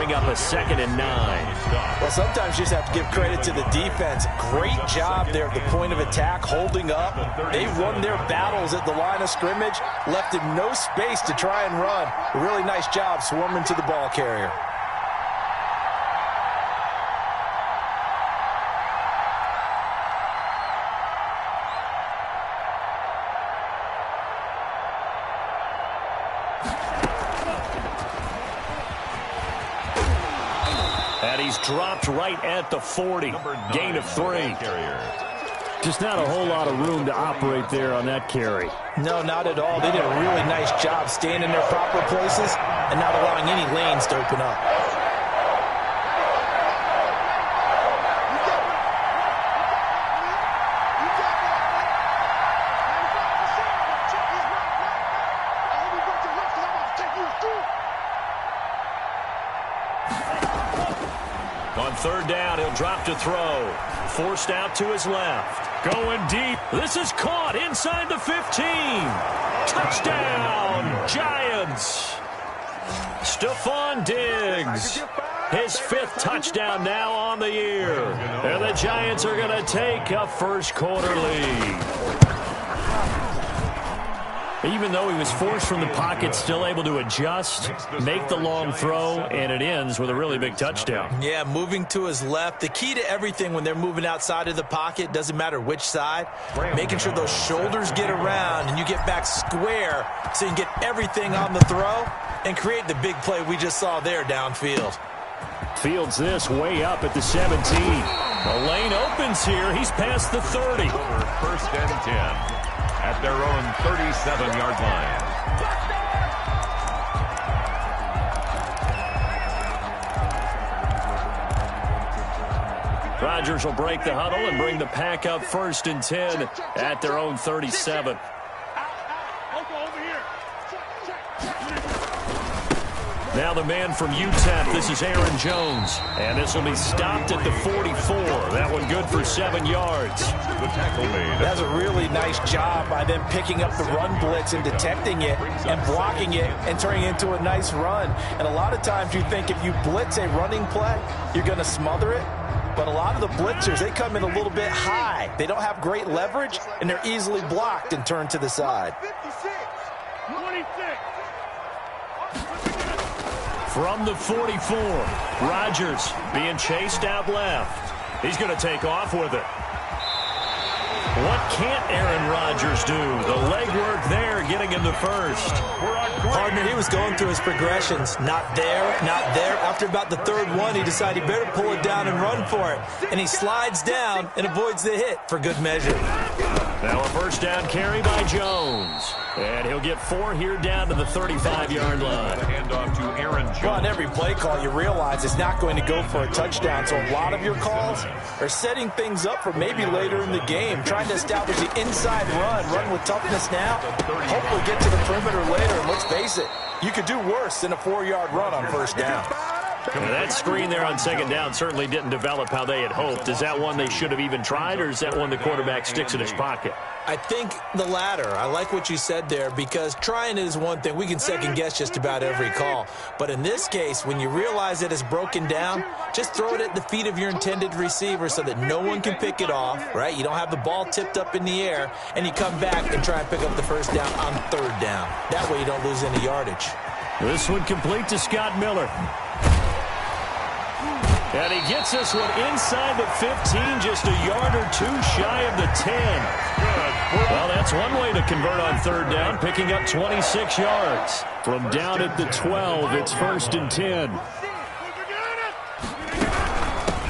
bring up a 2nd and 9. Well, sometimes you just have to give credit to the defense. Great job there at the point of attack, holding up. They won their battles at the line of scrimmage, left him no space to try and run. A really nice job swarming to the ball carrier. And he's dropped right at the 40. Gain of 3. Just not a whole lot of room to operate there on that carry. No, not at all. They did a really nice job staying in their proper places and not allowing any lanes to open up. On 3rd down, he'll drop to throw. Forced out to his left. Going deep. This is caught inside the 15. Touchdown, Giants. Stephon Diggs. His 5th touchdown now on the year. And the Giants are going to take a first-quarter lead. Even though he was forced from the pocket, still able to adjust, make the long throw, and it ends with a really big touchdown. Yeah, moving to his left. The key to everything when they're moving outside of the pocket, doesn't matter which side, making sure those shoulders get around and you get back square so you can get everything on the throw and create the big play we just saw there downfield. Fields this way up at the 17. The lane opens here. He's past the 30. 1st and 10. At their own 37-yard line. Rodgers will break the huddle and bring the pack up 1st and 10 at their own 37. Now the man from UTEP, this is Aaron Jones. And this will be stopped at the 44. That one good for 7 yards. The tackle made. That's a really nice job by them picking up the run blitz and detecting it and blocking it and turning it into a nice run. And a lot of times you think if you blitz a running play, you're going to smother it. But a lot of the blitzers, they come in a little bit high. They don't have great leverage, and they're easily blocked and turned to the side. 26. From the 44, Rodgers being chased out left. He's going to take off with it. What can't Aaron Rodgers do? The legwork there getting him the first. Partner, he was going through his progressions. Not there, not there. After about the 3rd one, he decided he better pull it down and run for it. And he slides down and avoids the hit for good measure. Now a 1st down carry by Jones. And he'll get 4 here down to the 35-yard line. Handoff to Aaron Jones. Well, on every play call, you realize it's not going to go for a touchdown. So a lot of your calls are setting things up for maybe later in the game, trying to establish the inside run with toughness now, hopefully get to the perimeter later. And let's face it, you could do worse than a 4-yard run on 1st down. Now that screen there on 2nd down certainly didn't develop how they had hoped. Is that one they should have even tried, or is that one the quarterback sticks in his pocket? I think the latter. I like what you said there, because trying it is one thing. We can second guess just about every call. But in this case, when you realize that it's broken down, just throw it at the feet of your intended receiver so that no one can pick it off, right? You don't have the ball tipped up in the air, and you come back and try and pick up the 1st down on 3rd down. That way you don't lose any yardage. This one complete to Scott Miller. And he gets this one inside the 15, just a yard or 2 shy of the 10. Well, that's one way to convert on 3rd down, picking up 26 yards. From down at the 12, it's 1st and 10.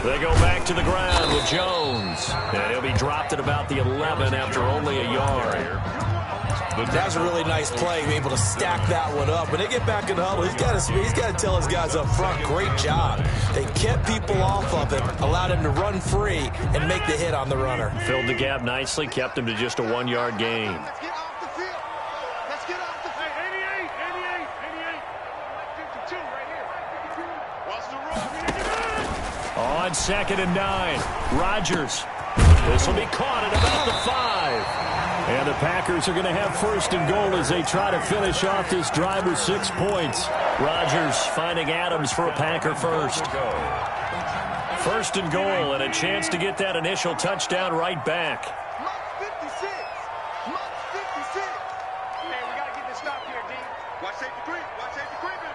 They go back to the ground with Jones. And he'll be dropped at about the 11 after only a yard. That was a really nice play, being able to stack that one up. When they get back in the huddle, he's got to tell his guys up front, great job. They kept people off of him, allowed him to run free, and make the hit on the runner. Filled the gap nicely, kept him to just a 1-yard gain. Let's get off the field. Let's get off the field. 88, 52 right here. Watch the run. On 2nd and 9, Rodgers. This will be caught at about the 5. And the Packers are going to have first and goal as they try to finish off this drive with 6 points. Rodgers finding Adams for a Packer first. First and goal and a chance to get that initial touchdown right back. Mark 56. Mark 56. Hey, we got to get this stop here, D. Watch safety creep. Watch safety creeping.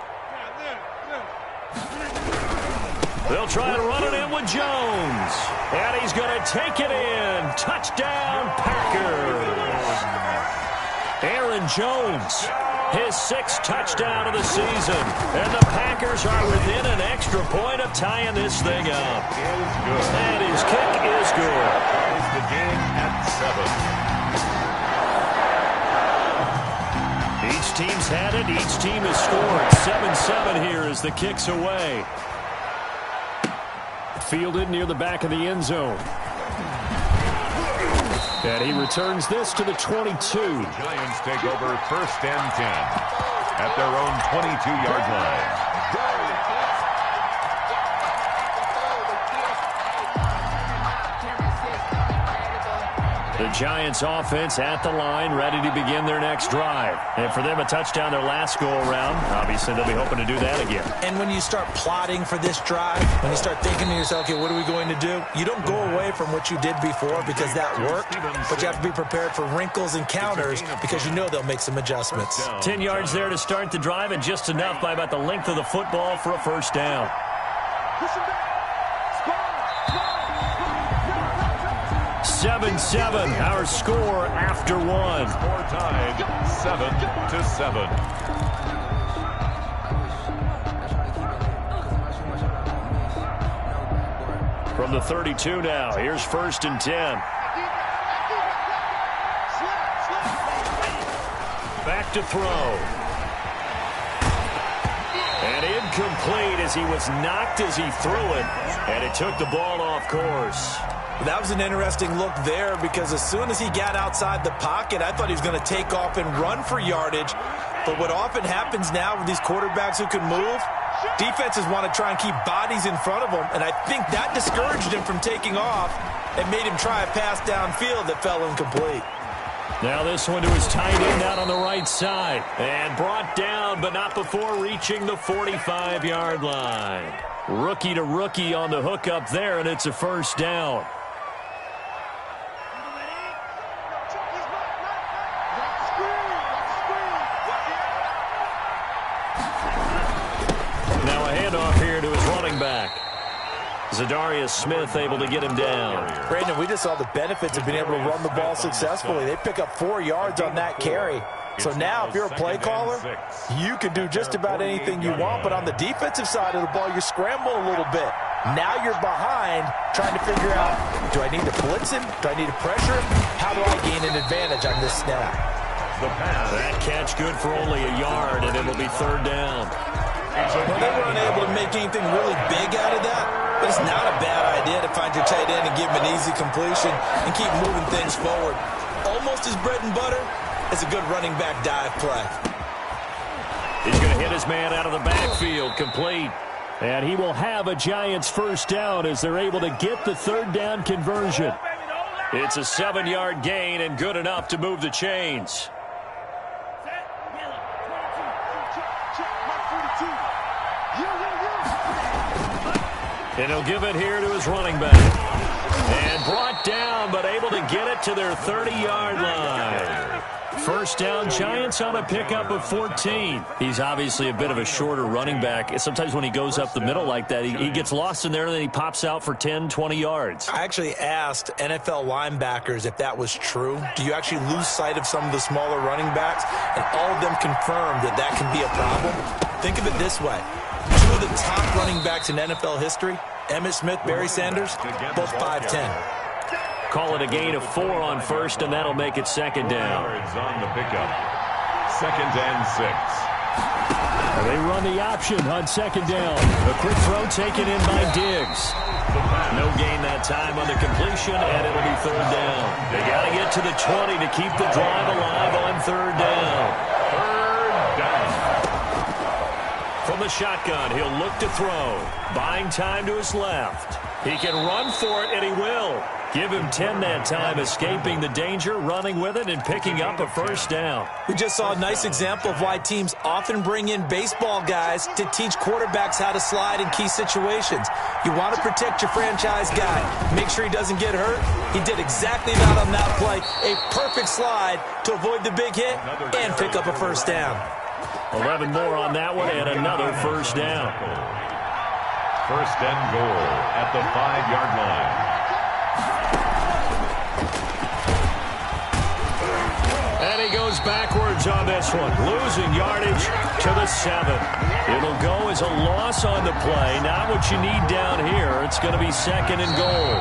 They'll try to run it in with Jones. And he's going to take it in. Touchdown, Packers. Aaron Jones, his 6th touchdown of the season. And the Packers are within an extra point of tying this thing up. And his kick is good. Ties the game at 7. Each team's had it. Each team has scored. 7-7 here as the kick's away. Fielded near the back of the end zone. And he returns this to the 22. Giants take over first and 10 at their own 22-yard line. The Giants offense at the line, ready to begin their next drive. And for them, a touchdown their last go-around. Obviously, they'll be hoping to do that again. And when you start plotting for this drive, when you start thinking to yourself, okay, what are we going to do? You don't go away from what you did before because that worked, but you have to be prepared for wrinkles and counters because you know they'll make some adjustments. 10 yards there to start the drive and just enough by about the length of the football for a first down. 7-7, our score after one. Score tied 7-7. From the 32 now, here's first and 10. Back to throw. And incomplete as he was knocked as he threw it. And it took the ball off course. That was an interesting look there because as soon as he got outside the pocket, I thought he was going to take off and run for yardage. But what often happens now with these quarterbacks who can move, defenses want to try and keep bodies in front of them, and I think that discouraged him from taking off and made him try a pass downfield that fell incomplete. Now this one to his tight end out on the right side. And brought down, but not before reaching the 45-yard line. Rookie to rookie on the hook up there, and it's a first down. Now a handoff here to his running back. Zadarius Smith able to get him down. Brandon, we just saw the benefits of being able to run the ball successfully. They pick up 4 yards on that carry. So now if you're a play caller, you can do just about anything you want. But on the defensive side of the ball, you scramble a little bit. Now you're behind trying to figure out, do I need to blitz him? Do I need to pressure him? How do I gain an advantage on this snap? That catch good for only a yard, and it'll be third down. Well, they were unable to make anything really big out of that. But it's not a bad idea to find your tight end and give him an easy completion and keep moving things forward. Almost his bread and butter is a good running back dive play. He's going to hit his man out of the backfield, complete. And he will have a Giants first down as they're able to get the third down conversion. It's a 7-yard gain and good enough to move the chains. And he'll give it here to his running back. And brought down, but able to get it to their 30-yard line. First down, Giants on a pickup of 14. He's obviously a bit of a shorter running back. Sometimes when he goes up the middle like that, he gets lost in there, and then he pops out for 10, 20 yards. I actually asked NFL linebackers if that was true. Do you actually lose sight of some of the smaller running backs? And all of them confirmed that that can be a problem. Think of it this way. 2 of the top running backs in NFL history, Emmitt Smith, Barry Sanders, both 5'10". Call it a gain of 4 on first, and that'll make it second down. On the pickup. Second and 6. They run the option on second down. A quick throw taken in by Diggs. No gain that time on the completion, and it'll be third down. They got to get to the 20 to keep the drive alive on third down. Third down. From the shotgun, he'll look to throw. Buying time to his left. He can run for it, and he will. Give him 10 that time, escaping the danger, running with it, and picking up a first down. We just saw a nice example of why teams often bring in baseball guys to teach quarterbacks how to slide in key situations. You want to protect your franchise guy. Make sure he doesn't get hurt. He did exactly that on that play. A perfect slide to avoid the big hit and pick up a first down. 11 more on that one and another first down. First and goal at the 5-yard line. And he goes backwards on this one, losing yardage to the 7. It'll go as a loss on the play. Not what you need down here. It's going to be second and goal.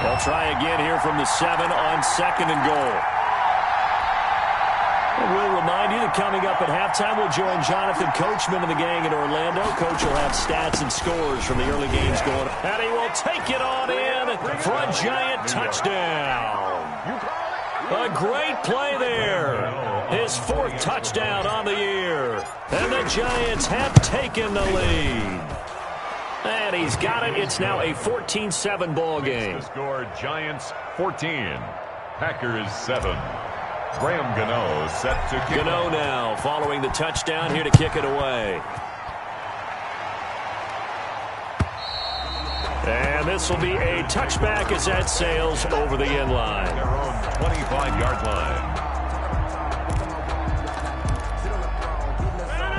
They'll try again here from the 7 on second and goal. And we'll remind you that coming up at halftime, we'll join Jonathan Coachman and the gang in Orlando. Coach will have stats and scores from the early games going. And he will take it on in for a Giant touchdown. A great play there. His 4th touchdown on the year. And the Giants have taken the lead. And he's got it. It's now a 14-7 ball game. The score, Giants 14, Packers 7. Graham Gano set to kick. Gano now following the touchdown here to kick it away. And this will be a touchback as that sails over the end line. Their own 25-yard line.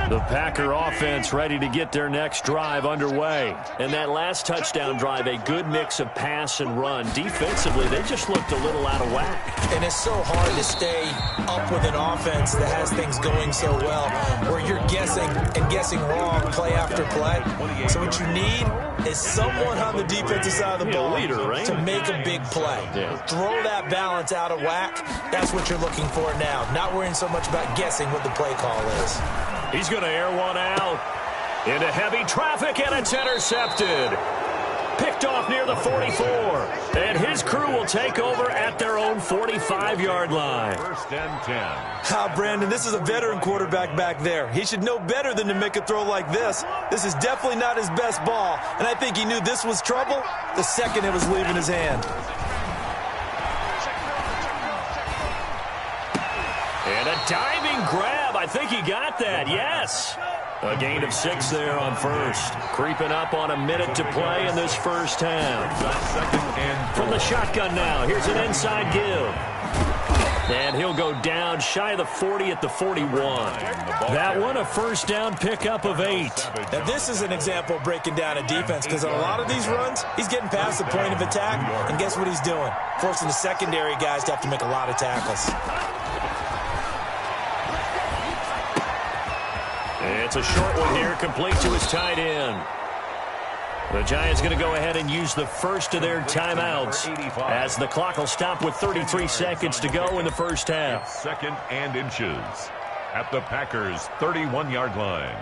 The Packer offense ready to get their next drive underway. And that last touchdown drive, a good mix of pass and run. Defensively, they just looked a little out of whack. And it's so hard to stay up with an offense that has things going so well, where you're guessing and guessing wrong play after play. So what you need is someone on the defensive side of the ball leader, right? to make a big play. Yeah. Throw that balance out of whack. That's what you're looking for now. Not worrying so much about guessing what the play call is. He's going to air one out into heavy traffic, and it's intercepted. Picked off near the 44. And his crew will take over at their own 45-yard line. First and 10. Brandon, this is a veteran quarterback back there. He should know better than to make a throw like this. This is definitely not his best ball, and I think he knew this was trouble the second it was leaving his hand. And a diving grab. I think he got that, yes. A gain of 6 there on first. Creeping up on a minute to play in this first half. From the shotgun now, here's an inside give. And he'll go down shy of the 40 at the 41. That one a first down pickup of 8. Now this is an example of breaking down a defense, because on a lot of these runs, he's getting past the point of attack, and guess what he's doing? Forcing the secondary guys to have to make a lot of tackles. It's a short one here, complete to his tight end. The Giants going to go ahead and use the first of their timeouts as the clock will stop with 33 seconds to go in the first half. Second and inches at the Packers' 31-yard line.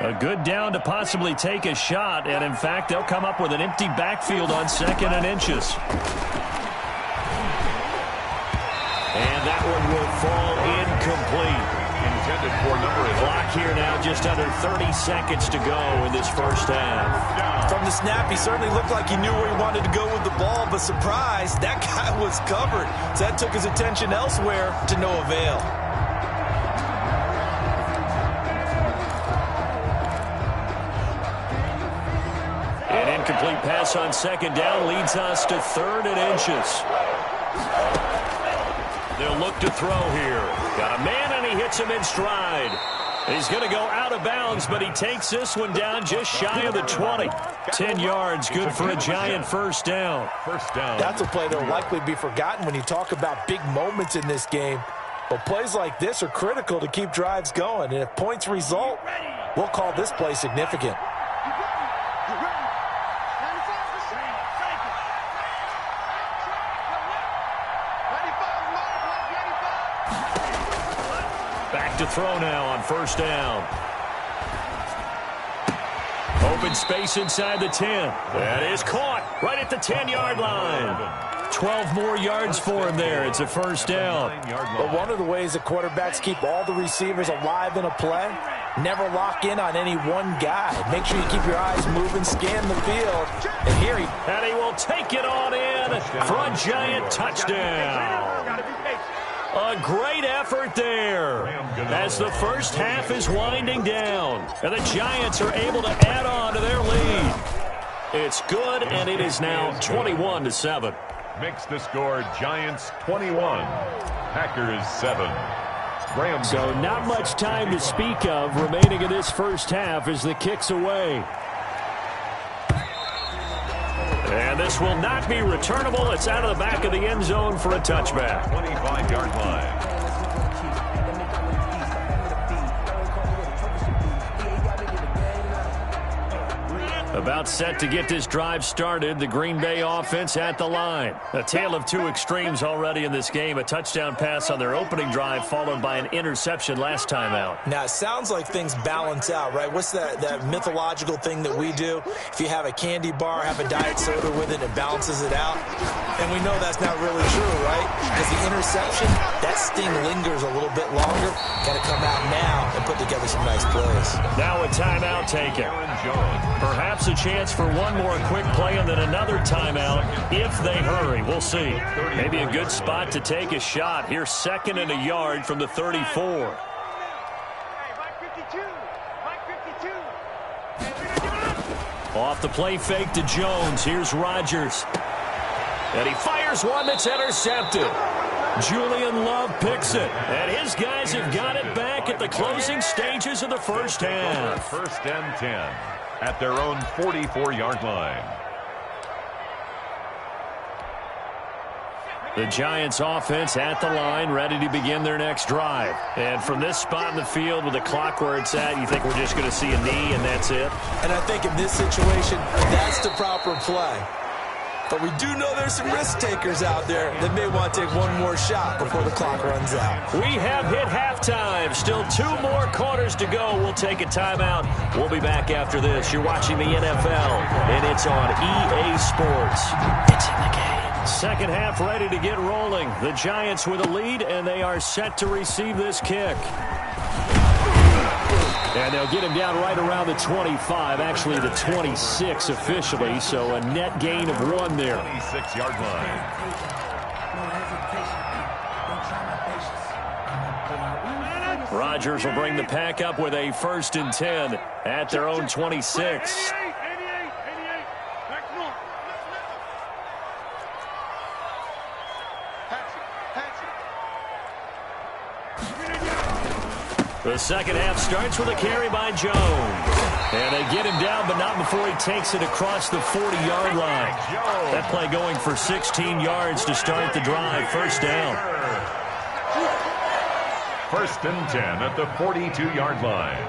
A good down to possibly take a shot, and in fact, they'll come up with an empty backfield on second and inches. And that one will fall incomplete. Intended for number 8. Clock here now, just under 30 seconds to go in this first half. From the snap, he certainly looked like he knew where he wanted to go with the ball, but surprise, that guy was covered. So that took his attention elsewhere to no avail. Incomplete pass on second down leads us to third and inches. They'll look to throw here. Got a man, and he hits him in stride. He's going to go out of bounds, but he takes this one down just shy of the 20. 10 yards, good for a Giant first down. First down. That's a play that will likely be forgotten when you talk about big moments in this game. But plays like this are critical to keep drives going. And if points result, we'll call this play significant. Back to throw now on first down. Open space inside the 10. That is caught right at the 10-yard line. 12 more yards for him there. It's a first down. But one of the ways that quarterbacks keep all the receivers alive in a play, never lock in on any one guy. Make sure you keep your eyes moving, scan the field. And here he will take it on in for a Giant touchdown. A great effort there as the first half is winding down. And the Giants are able to add on to their lead. It's good, and it is now 21-7. Makes the score Giants 21, Packers 7. So not much time to speak of remaining in this first half as the kick's away. And this will not be returnable. It's out of the back of the end zone for a touchback. 25-yard line. About set to get this drive started, the Green Bay offense at the line. A tale of two extremes already in this game. A touchdown pass on their opening drive followed by an interception last time out. Now, it sounds like things balance out, right? What's that mythological thing that we do? If you have a candy bar, have a diet soda with it, it balances it out. And we know that's not really true, right? Because the interception, that sting lingers a little bit longer. Got to come out now and put together some nice plays. Now a timeout taken. Perhaps a chance for one more quick play and then another timeout if they hurry. We'll see. Maybe a good spot to take a shot. Here's 2nd and a yard from the 34. Off the play fake to Jones. Here's Rodgers. And he fires one that's intercepted. Julian Love picks it. And his guys have got it back at the closing stages of the first half. 1st and 10 at their own 44-yard line. The Giants offense at the line, ready to begin their next drive. And from this spot in the field with the clock where it's at, you think we're just going to see a knee and that's it? And I think in this situation, that's the proper play. But we do know there's some risk takers out there that may want to take one more shot before the clock runs out. We have hit halftime. Still 2 more quarters to go. We'll take a timeout. We'll be back after this. You're watching the NFL, and it's on EA Sports. It's in the game. Second half ready to get rolling. The Giants with a lead, and they are set to receive this kick. And they'll get him down right around the 25, actually the 26 officially, so a net gain of 1 there. 26-yard line. Rodgers will bring the pack up with a 1st and 10 at their own 26. The second half starts with a carry by Jones. And they get him down, but not before he takes it across the 40-yard line. That play going for 16 yards to start the drive. First down. 1st and 10 at the 42-yard line.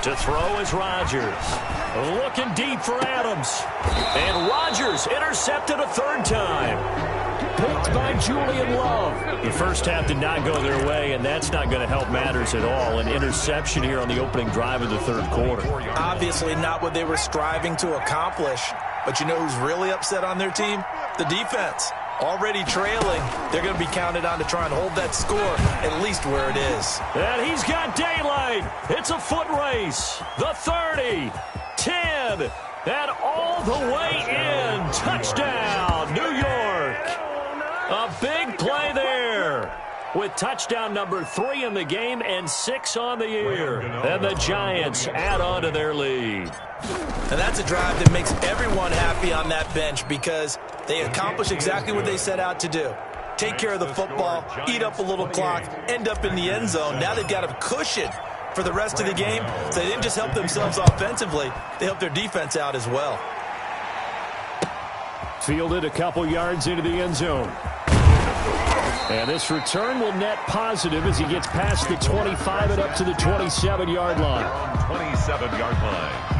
To throw is Rodgers. Looking deep for Adams. And Rodgers intercepted a 3rd time. Picked by Julian Love. The first half did not go their way, and that's not going to help matters at all. An interception here on the opening drive of the 3rd quarter. Obviously not what they were striving to accomplish. But you know who's really upset on their team? The defense. Already trailing. They're going to be counted on to try and hold that score at least where it is. And he's got daylight. It's a foot race. The 30, 10, and all the way in. Touchdown, New York. A big play there with touchdown number 3 in the game and 6 on the year. And the Giants add on to their lead. And that's a drive that makes everyone happy on that bench because they accomplish exactly what they set out to do. Take care of the football, eat up a little clock, end up in the end zone. Now they've got a cushion for the rest of the game. So they didn't just help themselves offensively, they helped their defense out as well. Fielded a couple yards into the end zone. And this return will net positive as he gets past the 25 and up to the 27-yard line. 27-yard line.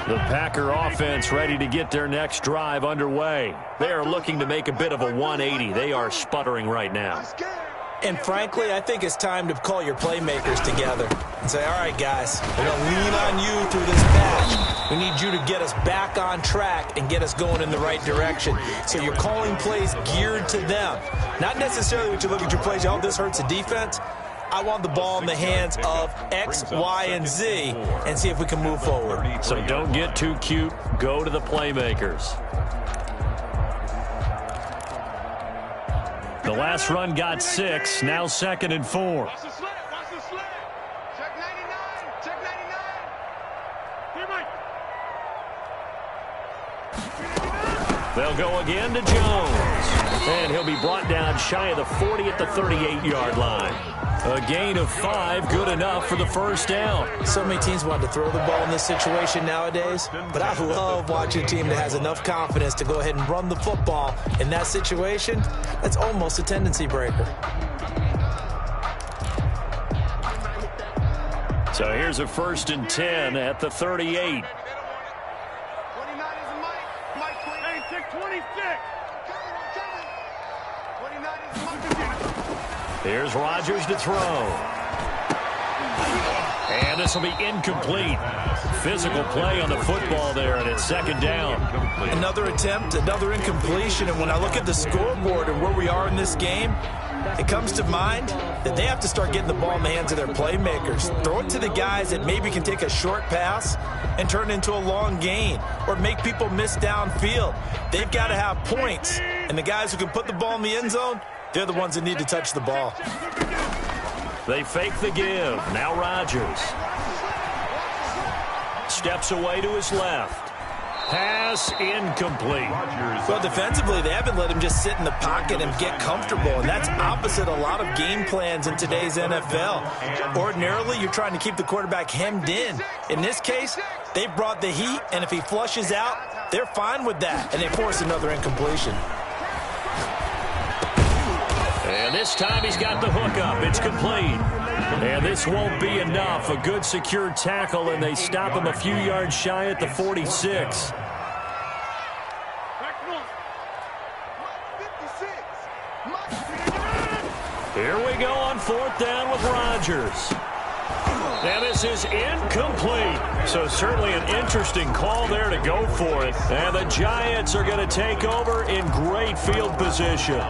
The Packer offense ready to get their next drive underway. They are looking to make a bit of a 180. They are sputtering right now. And frankly, I think it's time to call your playmakers together and say, all right, guys, we're going to lean on you through this patch. We need you to get us back on track and get us going in the right direction. So you're calling plays geared to them. Not necessarily when you look at your plays, oh, this hurts the defense. I want the ball in the hands of X, Y, and Z and see if we can move forward. So don't get too cute. Go to the playmakers. The last run got 6. Now 2nd and 4. Watch the slant. Watch the slant. Check 99. Check 99. They'll go again to Jones. And he'll be brought down shy of the 40 at the 38-yard line. A gain of 5, good enough for the first down. So many teams want to throw the ball in this situation nowadays, but I love watching a team that has enough confidence to go ahead and run the football in that situation. That's almost a tendency breaker. So here's a 1st and 10 at the 38. 29 is Mike. 26. 29 is Mike. Here's Rodgers to throw. And this will be incomplete. Physical play on the football there, and it's 2nd down. Another attempt, another incompletion, and when I look at the scoreboard and where we are in this game, it comes to mind that they have to start getting the ball in the hands of their playmakers. Throw it to the guys that maybe can take a short pass and turn it into a long gain or make people miss downfield. They've got to have points, and the guys who can put the ball in the end zone, they're the ones that need to touch the ball. They fake the give. Now Rodgers. Steps away to his left. Pass incomplete. Well, defensively, they haven't let him just sit in the pocket and get comfortable, and that's opposite a lot of game plans in today's NFL. Ordinarily, you're trying to keep the quarterback hemmed in. In this case, they brought the heat, and if he flushes out, they're fine with that, and they force another incompletion. And this time he's got the hook up. It's complete. And this won't be enough. A good secure tackle, and they stop him a few yards shy at the 46. Here we go on 4th down with Rodgers. And this is incomplete. So certainly an interesting call there to go for it. And the Giants are going to take over in great field position.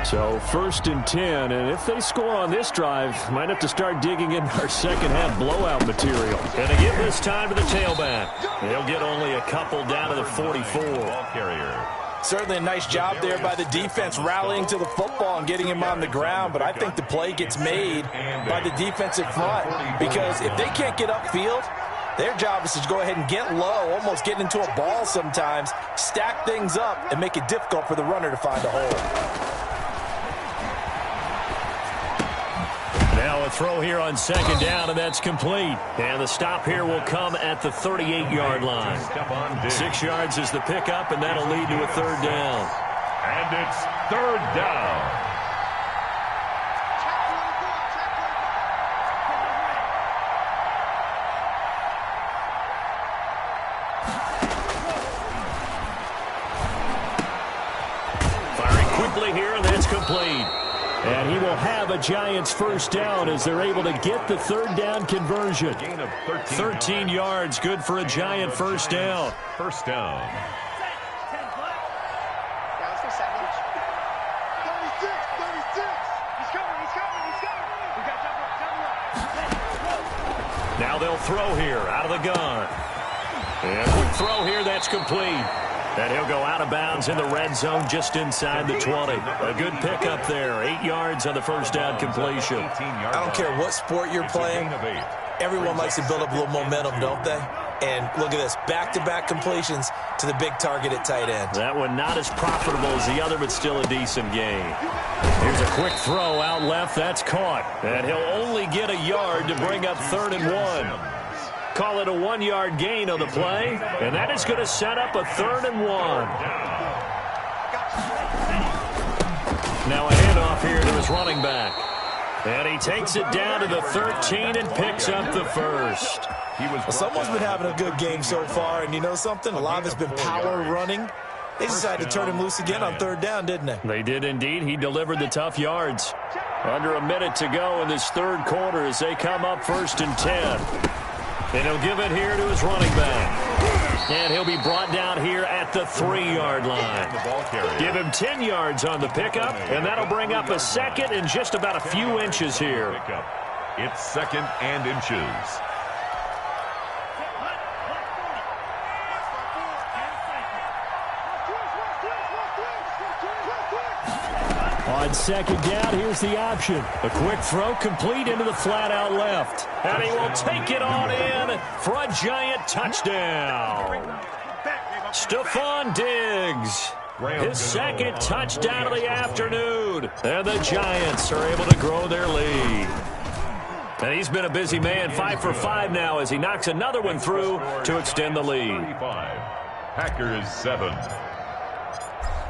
So 1st and 10, and if they score on this drive, might have to start digging in our second-half blowout material. And to give this time to the tailback. They'll get only a couple down to the 44. Ball carrier. Certainly a nice job there by the defense rallying to the football and getting him on the ground, but I think the play gets made by the defensive front because if they can't get upfield, their job is to go ahead and get low, almost get into a ball sometimes, stack things up, and make it difficult for the runner to find a hole. Now a throw here on 2nd down, and that's complete. And the stop here will come at the 38-yard line. 6 yards is the pickup, and that'll lead to a 3rd down. And it's 3rd down. Firing quickly here, and that's complete. And he will have a Giants 1st down as they're able to get the 3rd down conversion. Gain of 13 yards, good for a Giant 1st down. 1st down. 36, 36. He's coming. We got jump. Now they'll throw here out of the gun. And quick throw here, that's complete. And he'll go out of bounds in the red zone just inside the 20. A good pickup there. 8 yards on the 1st down completion. I don't care what sport you're playing. Everyone likes to build up a little momentum, don't they? And look at this, back-to-back completions to the big target at tight end. That one not as profitable as the other, but still a decent gain. Here's a quick throw out left. That's caught. And he'll only get a yard to bring up 3rd and 1. Call it a 1-yard gain on the play, and that is going to set up a 3rd and 1. Now a handoff here to his running back. And he takes it down to the 13 and picks up the first. Well, someone's been having a good game so far, and you know something? A lot of it's been power running. They decided to turn him loose again on third down, didn't they? They did indeed. He delivered the tough yards. Under a minute to go in this third quarter as they come up 1st and 10. And he'll give it here to his running back. And he'll be brought down here at the 3-yard line. Give him 10 yards on the pickup, and that'll bring up a second and just about a few inches here. It's 2nd and inches. On 2nd down, here's the option. A quick throw complete into the flat out left. And he will take it on in for a giant touchdown. Stephon Diggs. His 2nd touchdown of the afternoon. And the Giants are able to grow their lead. And he's been a busy man, 5 for 5 now as he knocks another one through to extend the lead. Packers 7.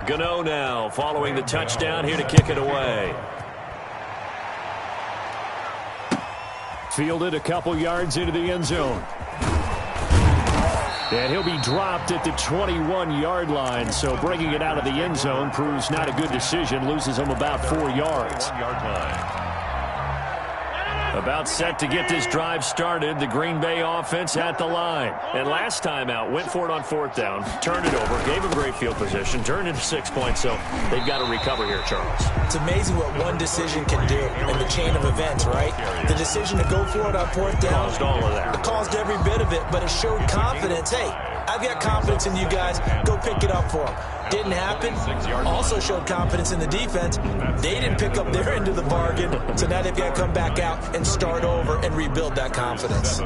Gano now following the touchdown here to kick it away. Fielded a couple yards into the end zone. And he'll be dropped at the 21-yard line, so bringing it out of the end zone proves not a good decision. Loses him about 4 yards. About set to get this drive started, the Green Bay offense at the line. And last time out, went for it on 4th down, turned it over, gave him great field position, turned into 6 points, so they've got to recover here, Charles. It's amazing what one decision can do in the chain of events, right? The decision to go for it on 4th down caused all of that. It caused every bit of it, but it showed confidence. Hey, I've got confidence in you guys. Go pick it up for them. Didn't happen. Also showed confidence in the defense. They didn't pick up their end of the bargain, so now they've got to come back out and start over and rebuild that confidence.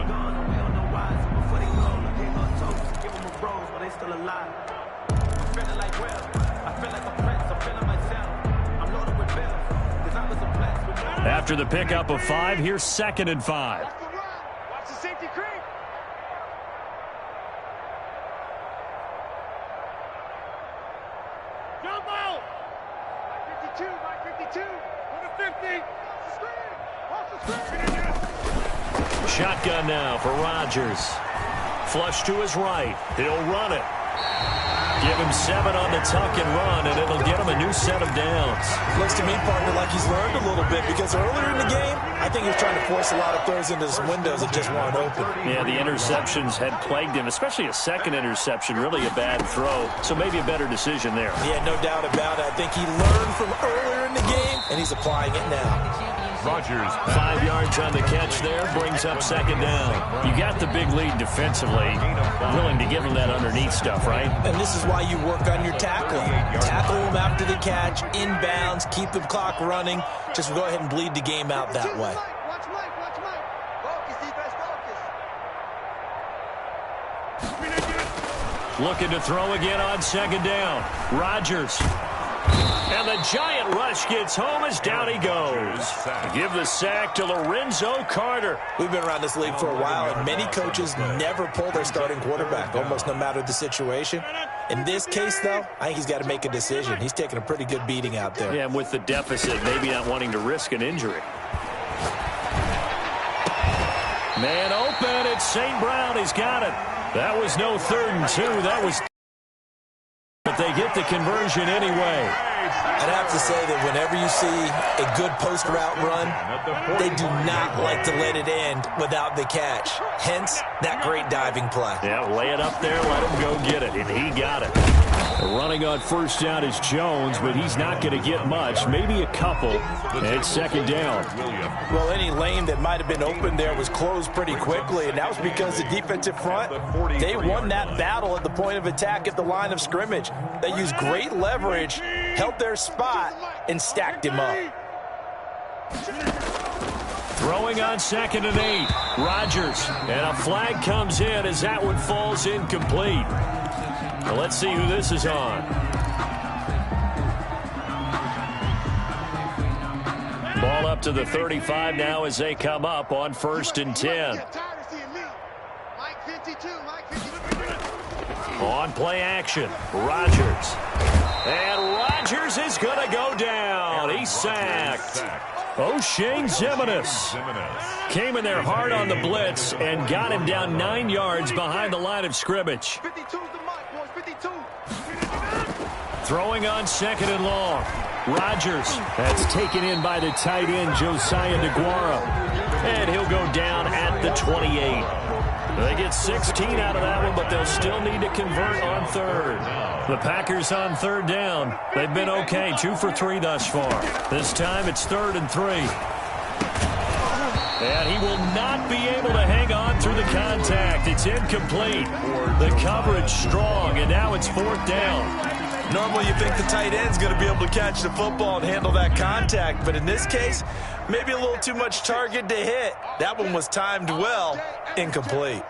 After the pickup of 5, here's 2nd and 5. Watch the safety creep. Jump out. 52, Mike 52. On the 50. Watch the screen. Shotgun now for Rodgers. Flush to his right. He'll run it. Give him 7 on the tuck and run, and it'll get him a new set of downs. Looks to me, partner, like he's learned a little bit because earlier in the game, I think he was trying to force a lot of throws into some windows that just weren't open. Yeah, the interceptions had plagued him, especially a 2nd interception, really a bad throw. So maybe a better decision there. Yeah, no doubt about it. I think he learned from earlier in the game, and he's applying it now. Rodgers. 5 yards on the catch there, brings up 2nd down. You got the big lead defensively, willing to give him that underneath stuff, right? And this is why you work on your tackling. Tackle him after the catch, inbounds, keep the clock running. Just go ahead and bleed the game out that way. Watch Mike. Focus, defense, focus. Looking to throw again on 2nd down. Rodgers. And the giant rush gets home as down he goes. Give the sack to Lorenzo Carter. We've been around this league for a while, and many coaches never pull their starting quarterback, almost no matter the situation. In this case, though, I think he's got to make a decision. He's taking a pretty good beating out there. Yeah, and with the deficit, maybe not wanting to risk an injury. Man open, it's St. Brown. He's got it. That was no 3rd and 2. That was... But they get the conversion anyway. I'd have to say that whenever you see a good post route run, they do not like to let it end without the catch. Hence, that great diving play. Yeah, lay it up there, let him go get it, and he got it. Running on 1st down is Jones, but he's not going to get much, maybe a couple, and it's 2nd down. Well, any lane that might have been open there was closed pretty quickly, and that was because the defensive front, they won that battle at the point of attack at the line of scrimmage. They used great leverage, held their spot, and stacked him up. Throwing on 2nd and 8, Rodgers, and a flag comes in as that one falls incomplete. Well, let's see who this is on. Ball up to the 35 now as they come up on 1st and 10. On play action, Rodgers. And Rodgers is going to go down. He's sacked. MalGCB7's came in there hard on the blitz and got him down 9 yards behind the line of scrimmage. 52's the mark, boys, 52. Throwing on 2nd and long. Rodgers. That's taken in by the tight end, Josiah DeGuara. And he'll go down at the 28. They get 16 out of that one, but they'll still need to convert on 3rd. The Packers on 3rd down. They've been okay, 2 for 3 thus far. This time it's 3rd and 3. And he will not be able to hang on through the contact. It's incomplete. The coverage strong, and now it's 4th down. Normally you think the tight end's going to be able to catch the football and handle that contact, but in this case, maybe a little too much target to hit. That one was timed well, incomplete.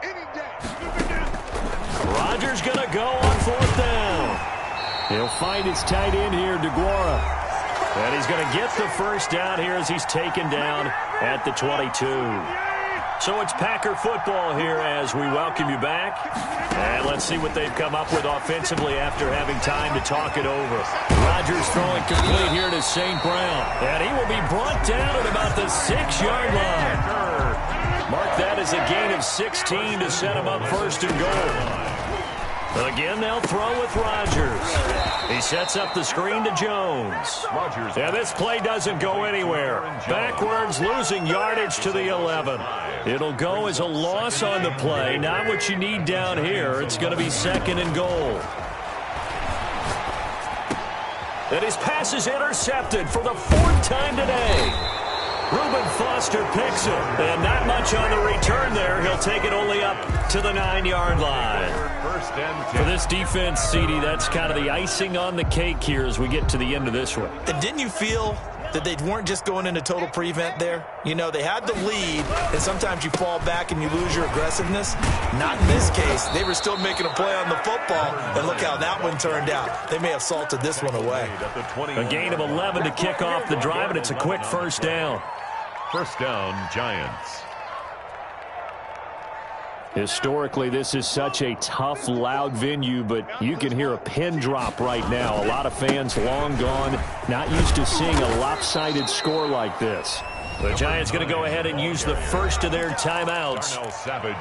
Rodgers going to go on 4th down. He'll find his tight end here, DeGuara. And he's going to get the first down here as he's taken down at the 22. So it's Packer football here as we welcome you back. And let's see what they've come up with offensively after having time to talk it over. Rodgers throwing complete here to St. Brown. And he will be brought down at about the 6-yard line. Mark that as a gain of 16 to set him up 1st and goal. Again, they'll throw with Rodgers. He sets up the screen to Jones. Yeah, this play doesn't go anywhere. Backwards, losing yardage to the 11. It'll go as a loss on the play. Not what you need down here. It's going to be 2nd and goal. And his pass is intercepted for the 4th time today. Reuben Foster picks it. And not much on the return there. He'll take it only up to the 9-yard line. For this defense, CD, that's kind of the icing on the cake here as we get to the end of this one. And didn't you feel that they weren't just going into total prevent there? You know, they had the lead, and sometimes you fall back and you lose your aggressiveness. Not in this case. They were still making a play on the football, and look how that one turned out. They may have salted this one away. A gain of 11 to kick off the drive, and it's a quick 1st down. 1st down, Giants. Historically, this is such a tough, loud venue, but you can hear a pin drop right now. A lot of fans long gone, not used to seeing a lopsided score like this. The Giants going to go ahead and use the first of their timeouts.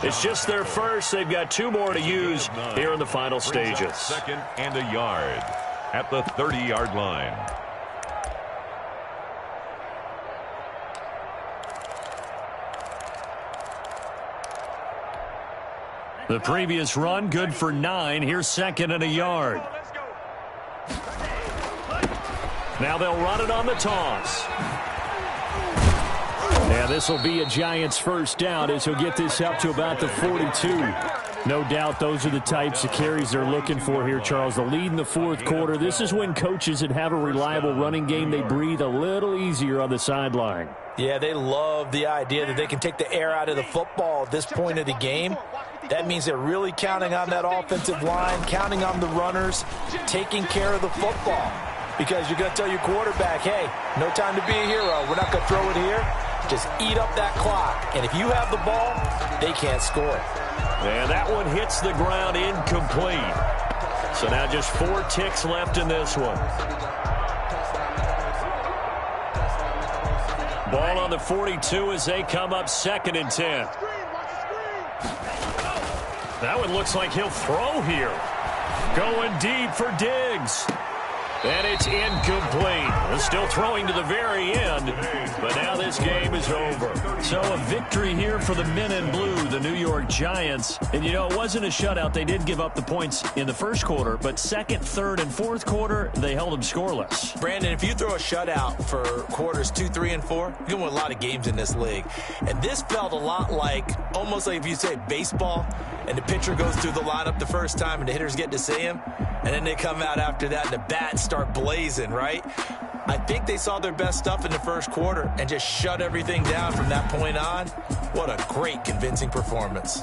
It's just their first. They've got 2 more to use here in the final stages. 2nd and a yard at the 30-yard line. The previous run, good for 9. Here's 2nd and a yard. Now they'll run it on the toss. Yeah, this will be a Giants 1st down as he'll get this up to about the 42. No doubt those are the types of carries they're looking for here, Charles. The lead in the 4th quarter. This is when coaches that have a reliable running game, they breathe a little easier on the sideline. Yeah, they love the idea that they can take the air out of the football at this point of the game. That means they're really counting on that offensive line, counting on the runners, taking care of the football. Because you're going to tell your quarterback, hey, no time to be a hero. We're not going to throw it here. Just eat up that clock. And if you have the ball, they can't score. And that one hits the ground incomplete. So now just 4 ticks left in this one. Ball on the 42 as they come up 2nd and 10. That one looks like he'll throw here. Going deep for Diggs. And it's incomplete. Still throwing to the very end, but now this game is over. So a victory here for the men in blue, the New York Giants. And, you know, it wasn't a shutout. They did give up the points in the 1st quarter, but 2nd, 3rd, and 4th quarter, they held them scoreless. Brandon, if you throw a shutout for quarters 2, 3, and 4, you're going to win a lot of games in this league. And this felt a lot like, almost like if you say baseball, and the pitcher goes through the lineup the first time and the hitters get to see him, and then they come out after that and the bats start blazing, right? I think they saw their best stuff in the 1st quarter and just shut everything down from that point on. What a great, convincing performance.